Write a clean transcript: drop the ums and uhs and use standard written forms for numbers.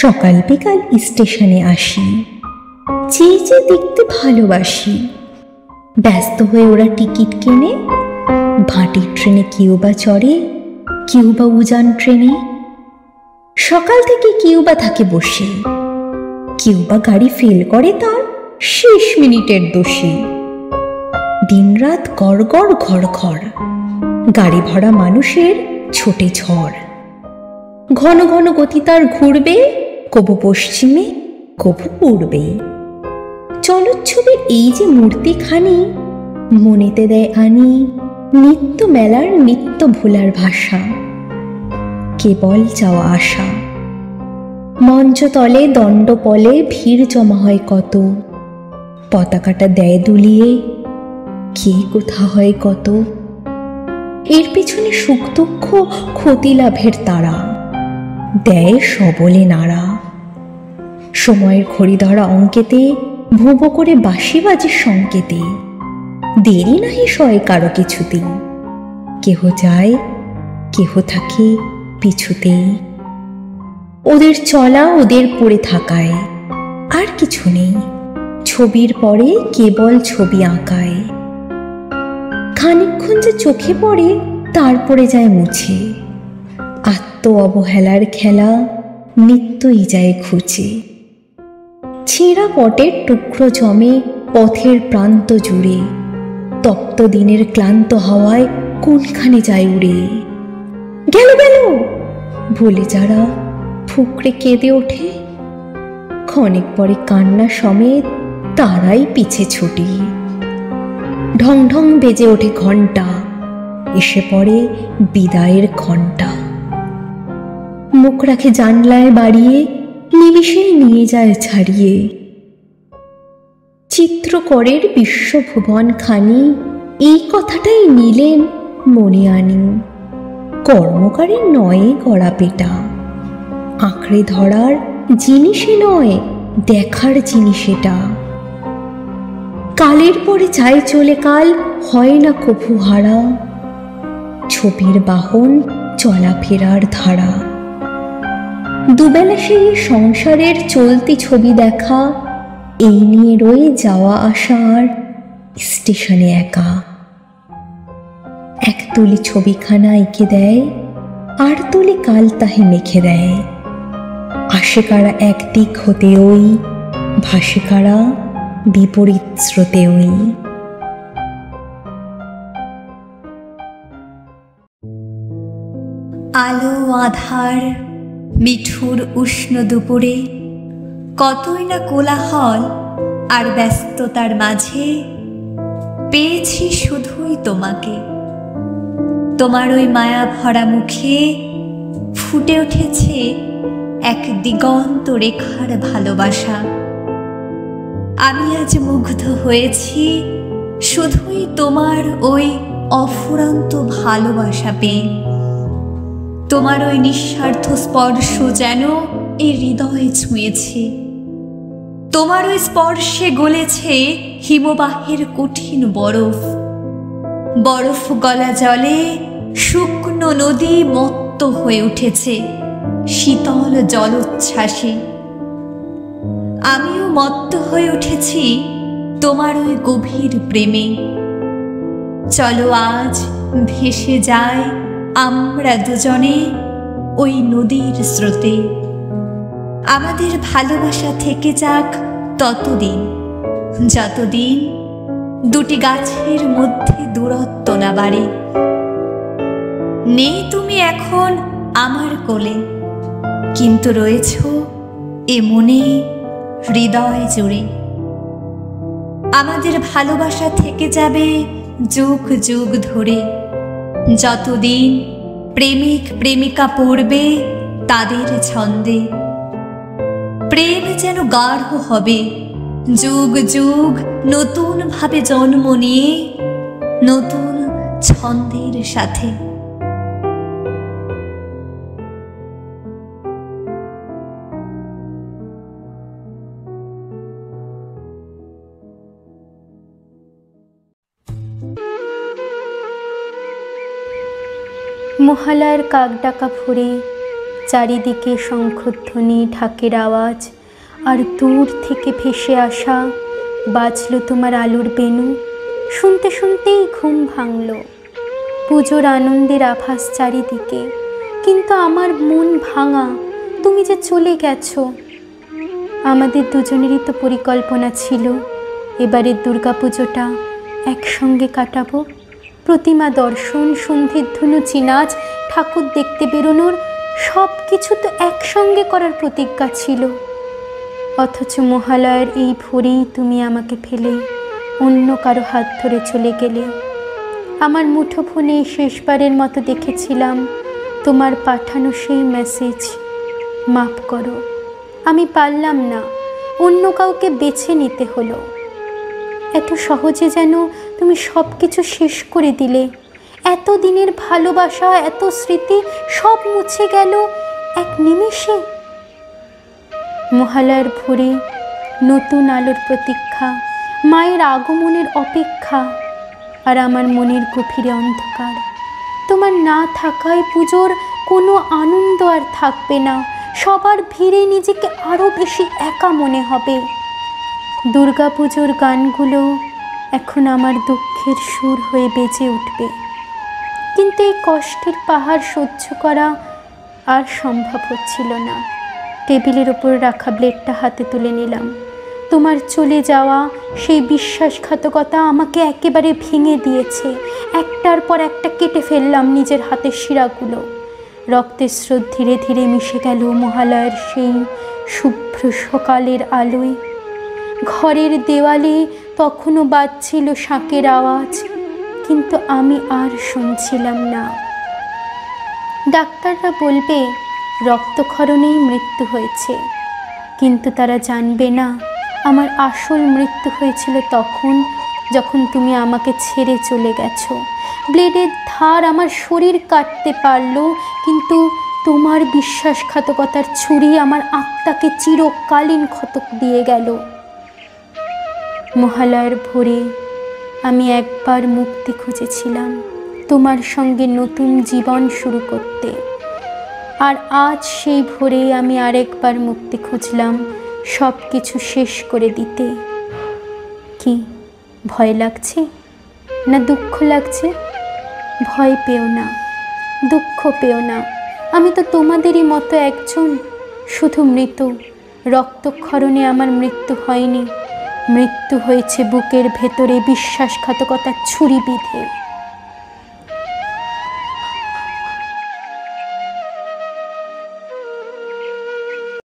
সকাল বিকাল স্টেশনে আসি, চেয়ে চেয়ে দেখতে ভালোবাসি। ব্যস্ত হয়ে ওরা টিকিট কেনে, ভাটির ট্রেনে কেউ বা চড়ে, কেউ বা উজান ট্রেনে। সকাল থেকে কেউ বা থাকে বসে, কেউ বা গাড়ি ফেল করে তার শেষ মিনিটের দোষে। দিনরাত গড় গড় ঘড় ঘড়, গাড়ি ভরা মানুষের ছোটে ঝড়। ঘন ঘন গতি তার ঘুরবে, কবু পশ্চিমে কবু পূর্বে। চলচ্ছবির এই যে মূর্তিখানি মনেতে দেয় আনি নিত্য মেলার নিত্য ভোলার ভাষা, কেবল চাওয়া আশা। মঞ্চতলে দণ্ডপলে ভিড় জমা হয় কত, পতাকাটা দেয় দুলিয়ে, কে কোথা হয় কত। এর পিছনে সুখ দুঃখ ক্ষতি লাভের তারা, দেয় সবলে নাড়া। সময়ের ঘড়ি ধরা অঙ্কেতে ভুবো করে বাঁশি বাজে সংকেতে। দেরি নাহি সয় কারো কিছুতে, কেহ যায় কেহ থাকে পিছুতেই। ওদের চলা ওদের পড়ে থাকায় আর কিছু নেই, ছবির পরে কেবল ছবি আঁকায়। খানিকক্ষণ যে চোখে পড়ে তারপরে যায় মুছে, আত্ম অবহেলার খেলা নিত্যই যায় খুঁজে। ছেঁড়া পটের টুকরো জমে পথের প্রান্ত জুড়ে, তপ্ত দিনের ক্লান্ত হাওয়ায় কোনখানে যায় উড়ে। গেল গেল বলে যারা ফুকরে কেঁদে ওঠে, ক্ষণিক পরে কান্না সমেত তারাই পিছে ছুটি। ঢং ঢং বেজে ওঠে ঘণ্টা, এসে পড়ে বিদায়ের ঘণ্টা। মুখ রাখে জানলায় বাড়িয়ে, নিমিষেই নিয়ে যায় ছাড়িয়ে। চিত্রকরের বিশ্বভুবন খানি এই কথাটাই নিলেন মনে আনি। কর্মকারের নয় গড়া পেটা, আঁকড়ে ধরার জিনিসে নয় দেখার জিনিস এটা। কালের পরে চাই চলে কাল, হয় না কভু হারা, ছবির বাহন চলাফেরার ধারা। দুবেলা সেই সংসারের চলতি ছবি দেখা, এই নিয়ে রয়ে যাওয়া আসা আর স্টেশনে একা। এক তুলি ছবিখানা এঁকে দেয়, আর তুলি কাল তাহে মেখে দেয়। আসে কারা একদিক হতে ওই, ভাসে কারা বিপরীত স্রোতে ওই। আলো আধার মিঠুর উষ্ণ দুপুরে, কতই না কোলাহল আর ব্যস্ততার মাঝে পেয়েছি শুধুই তোমাকে। তোমার ওই মায়া ভরা মুখে ফুটে উঠেছে এক দিগন্ত রেখার ভালোবাসা। আমি আজ মুগ্ধ হয়েছি শুধুই তোমার ওই অফুরন্ত ভালোবাসা পেয়ে। তোমার ওই নিঃস্বার্থ স্পর্শ যেন এই হৃদয়ে ছুঁয়েছে। তোমার ওই স্পর্শে গলেছে হিমবাহের কঠিন বরফ। বরফ গলা জলে শুকনো নদী মত্ত হয়ে উঠেছে শীতল জলোচ্ছ্বাসে। আমিও মত্ত হয়ে উঠেছি তোমার ওই গভীর প্রেমে। চলো আজ ভেসে যায় আমরা দুজনে ওই নদীর স্রোতে। আমাদের ভালোবাসা থেকে যাক ততদিন, যতদিন দুটি গাছের মধ্যে দূরত্ব না বাড়ে। নেই তুমি এখন আমার কোলে, কিন্তু রয়েছ এ মনে হৃদয় জুড়ে। আমাদের ভালোবাসা থেকে যাবে যুগ যুগ ধরে, যতদিন প্রেমিক প্রেমিকা পড়বে তাদের ছন্দে। প্রেম যেন গাঢ় হবে যুগ যুগ নতুন ভাবে জন্ম নিয়ে, নতুন ছন্দের সাথে। মহালয়ার কাক ডাকা ভোরে চারিদিকে শঙ্খধ্বনি, ঢাকের আওয়াজ, আর দূর থেকে ভেসে আসা বাজলো তোমার আলোর বেণু। শুনতে শুনতেই ঘুম ভাঙল। পুজোর আনন্দের আভাস চারিদিকে, কিন্তু আমার মন ভাঙা। তুমি যে চলে গেছো। আমাদের দুজনেরই তো পরিকল্পনা ছিল এবারের দুর্গাপুজোটা একসঙ্গে কাটাবো। প্রতিমা দর্শন, সন্ধ্যের ধুনুচি নাচ, ঠাকুর দেখতে বেরোনোর সব কিছু তো একসঙ্গে করার প্রতিজ্ঞা ছিল। অথচ মহালয়ার এই ভোরেই তুমি আমাকে ফেলে অন্য কারো হাত ধরে চলে গেলে। আমার মুঠোফোনে শেষবারের মতো দেখেছিলাম তোমার পাঠানো সেই মেসেজ, মাফ করো, আমি পারলাম না, অন্য কাউকে বেছে নিতে হলো। এত সহজে যেন তুমি সব কিছু শেষ করে দিলে। এত দিনের ভালোবাসা, এত স্মৃতি সব মুছে গেল এক নিমেষে। মহালয়ার ভোরে নতুন আলোর প্রতীক্ষা, মায়ের আগমনের অপেক্ষা, আর আমার মনের গভীরে অন্ধকার। তোমার না থাকায় পুজোর কোনো আনন্দ আর থাকবে না। সবার ভিড়ে নিজেকে আরও বেশি একা মনে হবে। দুর্গাপুজোর গানগুলো এখন আমার দুঃখের সুর হয়ে বেজে উঠবে। কিন্তু এই কষ্টের পাহাড় সহ্য করা আর সম্ভব হচ্ছিল না। টেবিলের ওপর রাখা ব্লেডটা হাতে তুলে নিলাম। তোমার চলে যাওয়া সেই বিশ্বাসঘাতকতা আমাকে একেবারে ভেঙে দিয়েছে। একটার পর একটা কেটে ফেললাম নিজের হাতের শিরাগুলো। রক্তের স্রোত ধীরে ধীরে মিশে গেল মহালয়ার সেই শুভ্র সকালের আলোয়। ঘরের দেওয়ালে তখনও বাজছিল শাঁখের আওয়াজ, কিন্তু আমি আর শুনছিলাম না। ডাক্তাররা বলবে রক্তক্ষরণেই মৃত্যু হয়েছে, কিন্তু তারা জানবে না আমার আসল মৃত্যু হয়েছিল তখন, যখন তুমি আমাকে ছেড়ে চলে গেছো। ব্লেডের ধার আমার শরীর কাটতে পারল, কিন্তু তোমার বিশ্বাসঘাতকতার ছুরি আমার আত্মাকে চিরকালীন ক্ষত দিয়ে গেল। মহালয়ার ভোরে আমি একবার মুক্তি খুঁজেছিলাম তোমার সঙ্গে নতুন জীবন শুরু করতে, আর আজ সেই ভোরে আমি আরেকবার মুক্তি খুঁজলাম সব কিছু শেষ করে দিতে। কি ভয় লাগছে না দুঃখ লাগছে? ভয় পেও না, দুঃখ পেও না, আমি তো তোমাদেরই মতো একজন, শুধু মৃত। রক্তক্ষরণে আমার মৃত্যু হয়নি, মৃত্যু হয়েছে বুকের ভেতরে বিশ্বাসঘাতকতার ছুরি বিঁধে।